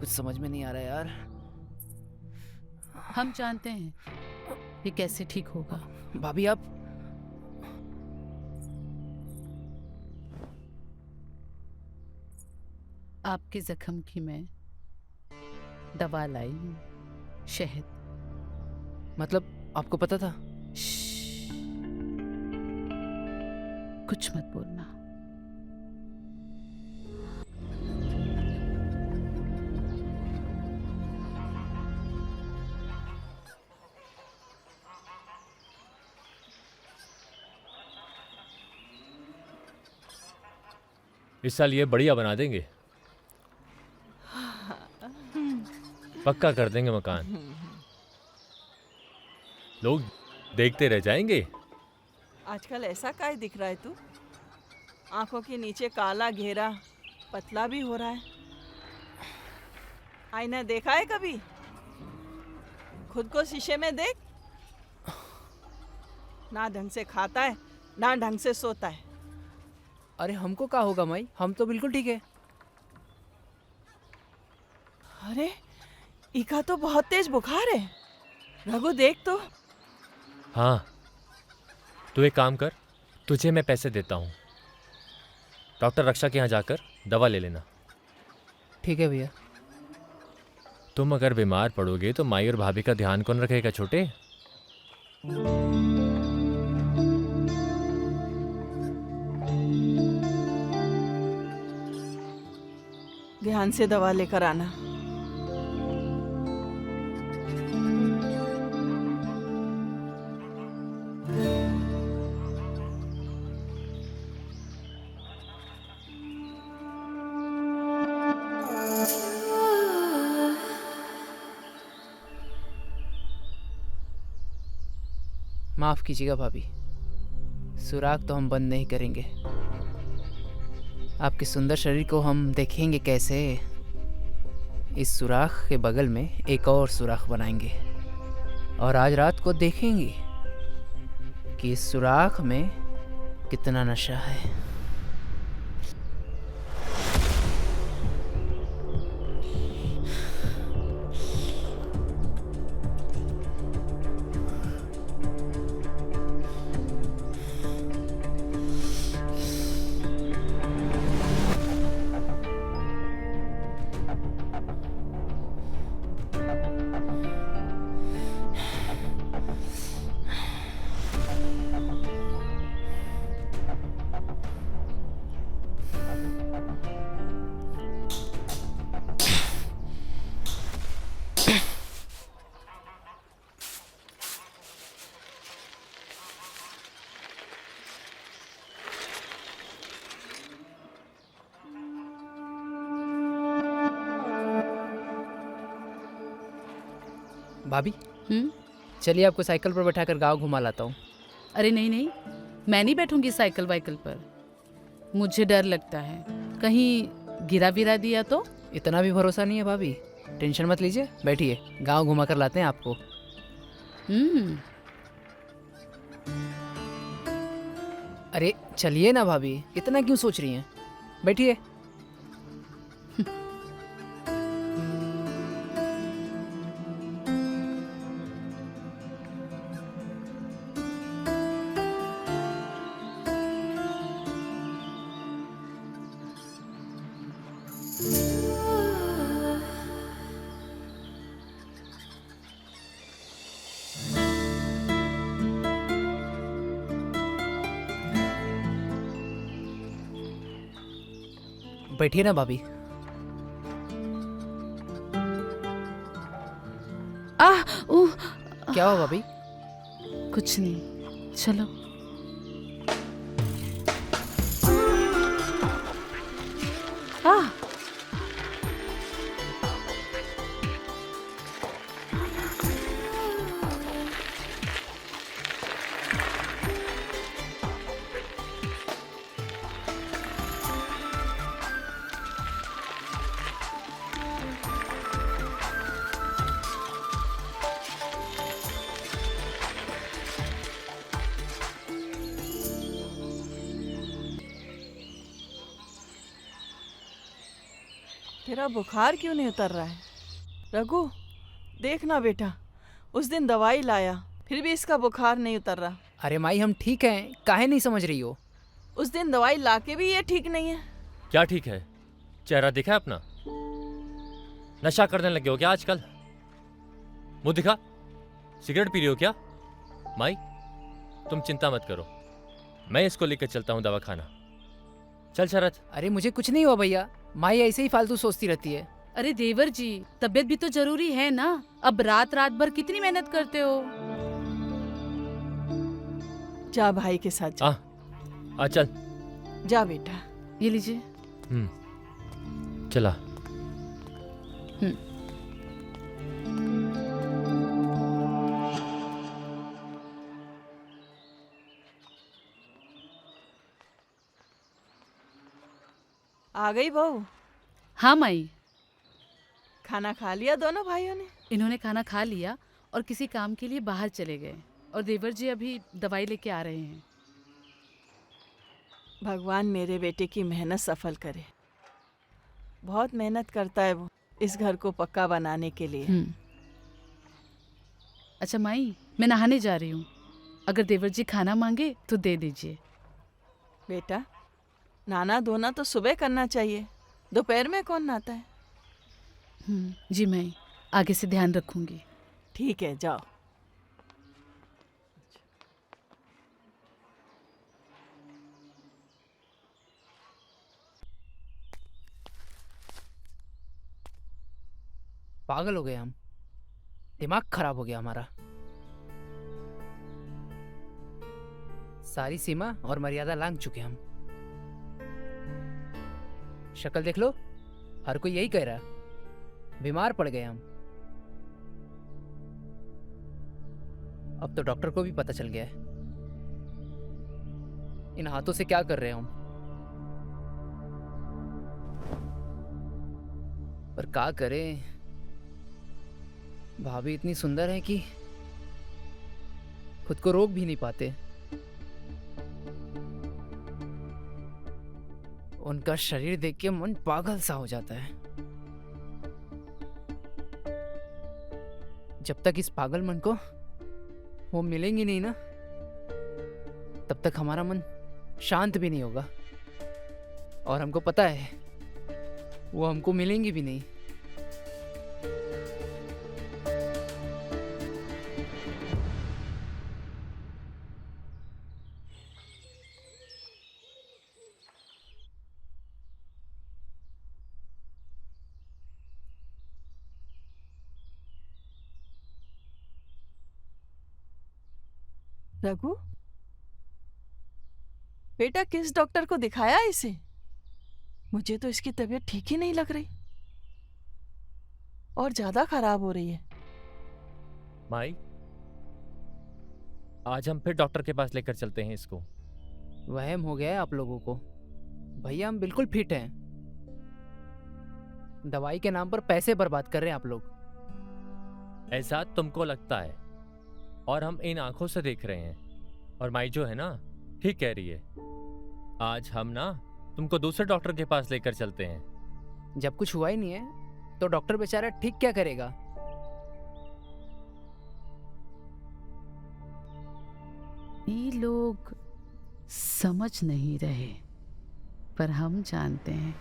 कुछ समझ में नहीं आ रहा यार। हम जानते हैं ये कैसे ठीक होगा। भाभी आप आपके जख्म की मैं दवा लाई हूँ, शहद। मतलब आपको पता था? श्श्श, कुछ मत बोलना। इस साल ये बढ़िया बना देंगे, पक्का कर देंगे मकान। लोग देखते रह जाएंगे। आजकल ऐसा काय दिख रहा है तू? आंखों के नीचे काला घेरा, पतला भी हो रहा है। आईना देखा है कभी? खुद को शीशे में देख। ना ढंग से खाता है, ना ढंग से सोता है। अरे हमको क्या होगा माई, हम तो बिल्कुल ठीक है। अरे इका तो बहुत तेज बुखार है। रघु देख तो। हाँ, तू एक काम कर, तुझे मैं पैसे देता हूँ, डॉक्टर रक्षा के यहाँ जाकर दवा ले लेना। ठीक है भैया। तुम अगर बीमार पड़ोगे तो माई और भाभी का ध्यान कौन रखेगा छोटे? ध्यान से दवा लेकर आना। माफ कीजिएगा भाभी, सुराग तो हम बंद नहीं करेंगे। आपके सुंदर शरीर को हम देखेंगे कैसे। इस सुराख के बगल में एक और सुराख बनाएंगे और आज रात को देखेंगे कि इस सुराख में कितना नशा है। भाभी चलिए आपको साइकिल पर बैठाकर गांव घुमा लाता हूँ। अरे नहीं नहीं, मैं नहीं बैठूंगी साइकिल वाइकिल पर। मुझे डर लगता है, कहीं गिरा विरा दिया तो। इतना भी भरोसा नहीं है भाभी, टेंशन मत लीजिए, बैठिए, गांव घुमा कर लाते हैं आपको। अरे चलिए ना भाभी, इतना क्यों सोच रही हैं, बैठिए। बैठिए ना भाभी। क्या हुआ भाभी? कुछ नहीं, चलो। तेरा बुखार क्यों नहीं उतर रहा है? रघु, देखना बेटा, उस दिन दवाई लाया फिर भी इसका बुखार नहीं उतर रहा। अरे माई हम ठीक हैं, काहे नहीं समझ रही हो? उस दिन दवाई लाके भी ये ठीक नहीं है। क्या ठीक है? चेहरा दिखा है अपना? नशा करने लगे हो क्या आजकल? मुंह दिखा। सिगरेट पी रही हो क्या? माई तुम चिंता मत करो, मैं इसको लेकर चलता हूँ दवाखाना। चल शरद। अरे मुझे कुछ नहीं हुआ भैया, माई ऐसे ही फालतू सोचती रहती है। अरे देवर जी, तबीयत भी तो जरूरी है ना। अब रात रात भर कितनी मेहनत करते हो। जा भाई के साथ जा। आ चल। जा बेटा। ये लीजिए। चला। आ गई बहू? हाँ माई। खाना खा लिया दोनों भाइयों ने? इन्होंने खाना खा लिया और किसी काम के लिए बाहर चले गए, और देवर जी अभी दवाई लेके आ रहे हैं। भगवान मेरे बेटे की मेहनत सफल करे। बहुत मेहनत करता है वो इस घर को पक्का बनाने के लिए। अच्छा माई, मैं नहाने जा रही हूँ, अगर देवर जी खाना मांगे तो दे दीजिए। बेटा, नहाना धोना तो सुबह करना चाहिए, दोपहर में कौन नहाता है? जी माई, आगे से ध्यान रखूंगी। ठीक है, जाओ। पागल हो गए हम, दिमाग खराब हो गया हमारा। सारी सीमा और मर्यादा लांघ चुके हम। शक्ल देख लो, हर कोई यही कह रहा है, बीमार पड़ गए हम। अब तो डॉक्टर को भी पता चल गया है। इन हाथों से क्या कर रहे हैं हम? पर क्या करें, भाभी इतनी सुंदर है कि खुद को रोक भी नहीं पाते। उनका शरीर देख के मन पागल सा हो जाता है। जब तक इस पागल मन को वो मिलेंगी नहीं ना, तब तक हमारा मन शांत भी नहीं होगा। और हमको पता है वो हमको मिलेंगी भी नहीं। रघु, बेटा किस डॉक्टर को दिखाया इसे? मुझे तो इसकी तबीयत ठीक ही नहीं लग रही और ज्यादा खराब हो रही है। माई, आज हम फिर डॉक्टर के पास लेकर चलते हैं इसको। वहम हो गया है आप लोगों को। भैया हम बिल्कुल फिट हैं। दवाई के नाम पर पैसे बर्बाद कर रहे हैं आप लोग। ऐसा तुमको लगता है और हम इन आंखों से देख रहे हैं। और माई जो है ना, ठीक कह रही है। आज हम ना तुमको दूसरे डॉक्टर के पास लेकर चलते हैं। जब कुछ हुआ ही नहीं है तो डॉक्टर बेचारा ठीक क्या करेगा? ये लोग समझ नहीं रहे, पर हम जानते हैं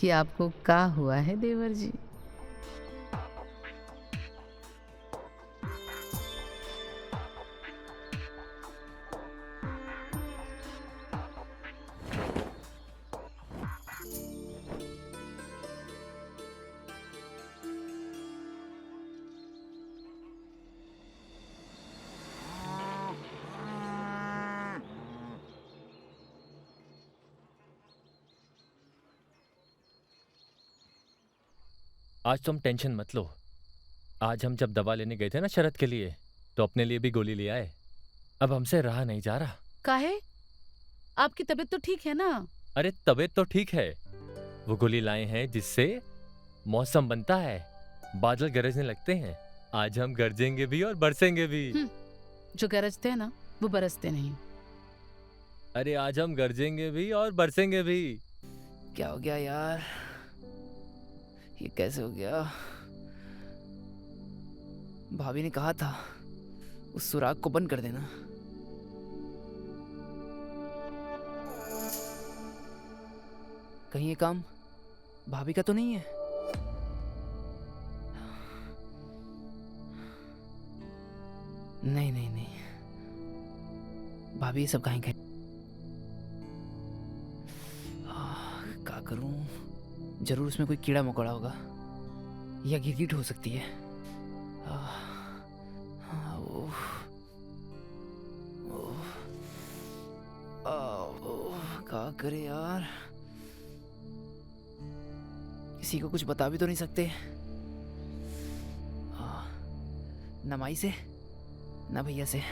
कि आपको क्या हुआ है देवर जी। आज तुम टेंशन मत लो। आज हम जब दवा लेने गए थे ना शरद के लिए, तो अपने लिए भी गोली ले आए। अब हमसे रहा नहीं जा रहा। काहे? आपकी तबीयत तो ठीक है ना? अरे तबीयत तो ठीक है। वो गोली लाए हैं जिससे मौसम बनता है, बादल गरजने लगते हैं। आज हम गरजेंगे भी और बरसेंगे भी। जो गरजते हैं ना वो बरसते नहीं। अरे आज हम गरजेंगे भी और बरसेंगे भी। क्या हो गया यार, ये कैसे हो गया? भाभी ने कहा था उस सुराग को बंद कर देना। कहीं ये काम भाभी का तो नहीं है? नहीं नहीं नहीं, भाभी ये सब काहे कहे? क्या करूं? जरूर उसमें कोई कीड़ा मकोड़ा होगा या गिरगिट हो सकती है। क्या करे यार, किसी को कुछ बता भी तो नहीं सकते, ना माई से ना भैया से।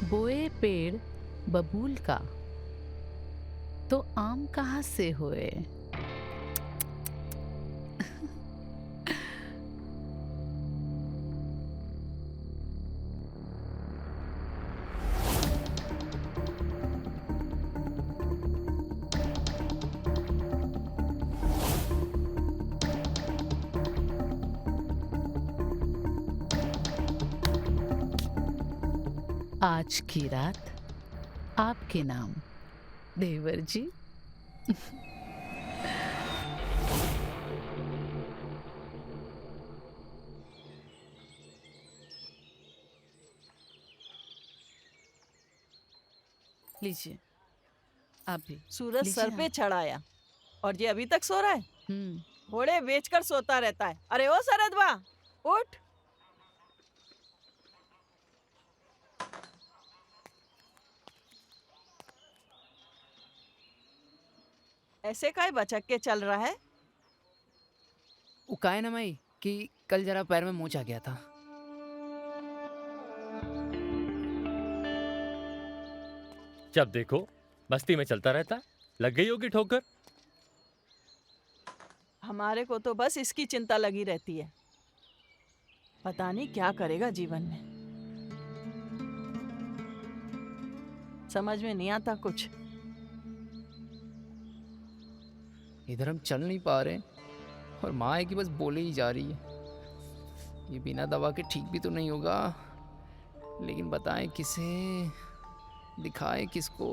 बोए पेड़ बबूल का, तो आम कहाँ से होए? आज की रात आपके नाम, देवर जी। लीजिए, आप भी सूरज लीजिए सर पे आप। चढ़ाया और ये अभी तक सो रहा है। हम्म। घोड़े बेचकर सोता रहता है। अरे ओ सरदवा, उठ। ऐसे काय बचक के चल रहा है? वो का है ना माई कि कल जरा पैर में मोच आ गया था। जब देखो मस्ती में चलता रहता है, लग गई होगी ठोकर। हमारे को तो बस इसकी चिंता लगी रहती है, पता नहीं क्या करेगा जीवन में। समझ में नहीं आता कुछ। इधर हम चल नहीं पा रहे और माँ है कि बस बोले ही जा रही है। ये बिना दवा के ठीक भी तो नहीं होगा, लेकिन बताएं किसे, दिखाएं किसको?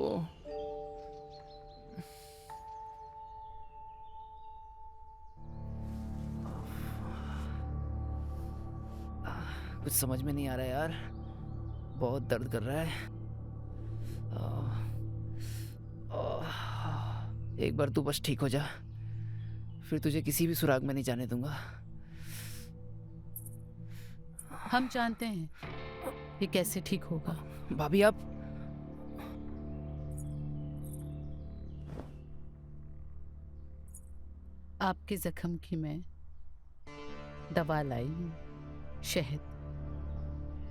कुछ समझ में नहीं आ रहा यार, बहुत दर्द कर रहा है। एक बार तू बस ठीक हो जा, फिर तुझे किसी भी सुराग में नहीं जाने दूंगा। हम जानते हैं ये कैसे ठीक होगा। भाभी आप आपके जख्म की मैं दवा लाई हूँ, शहद।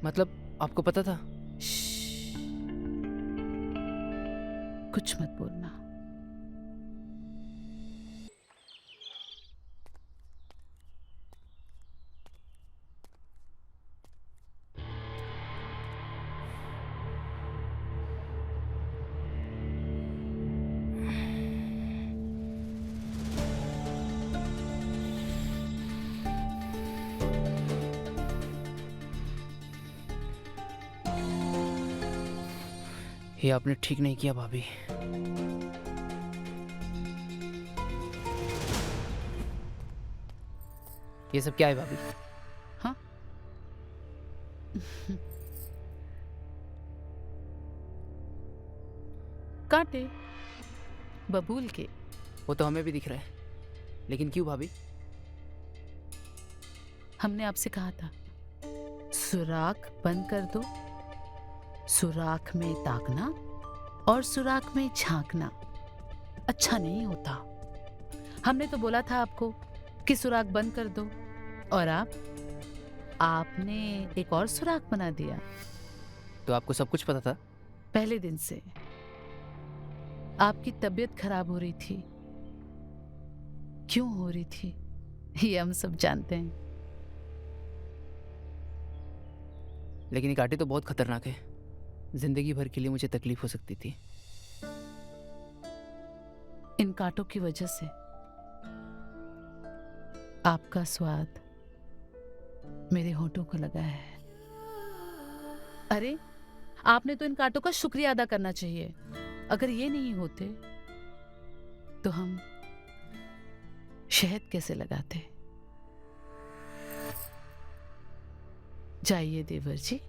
मतलब आपको पता था? श्श्श, कुछ मत बोलना। ये आपने ठीक नहीं किया भाभी। ये सब क्या है भाभी? हाँ? कांटे बबूल के। वो तो हमें भी दिख रहा है, लेकिन क्यों भाभी? हमने आपसे कहा था सुराख बंद कर दो, सुराख में ताकना और सुराख में झांकना अच्छा नहीं होता। हमने तो बोला था आपको कि सुराख बंद कर दो, और आपने एक और सुराख बना दिया। तो आपको सब कुछ पता था? पहले दिन से आपकी तबीयत खराब हो रही थी। क्यों हो रही थी ये हम सब जानते हैं। लेकिन ये कांटे तो बहुत खतरनाक है, जिंदगी भर के लिए मुझे तकलीफ हो सकती थी। इन कांटों की वजह से आपका स्वाद मेरे होठों को लगा है। अरे, आपने तो इन कांटों का शुक्रिया अदा करना चाहिए। अगर ये नहीं होते तो हम शहद कैसे लगाते। जाइए देवर जी,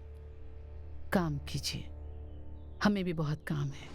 काम कीजिए, हमें भी बहुत काम है।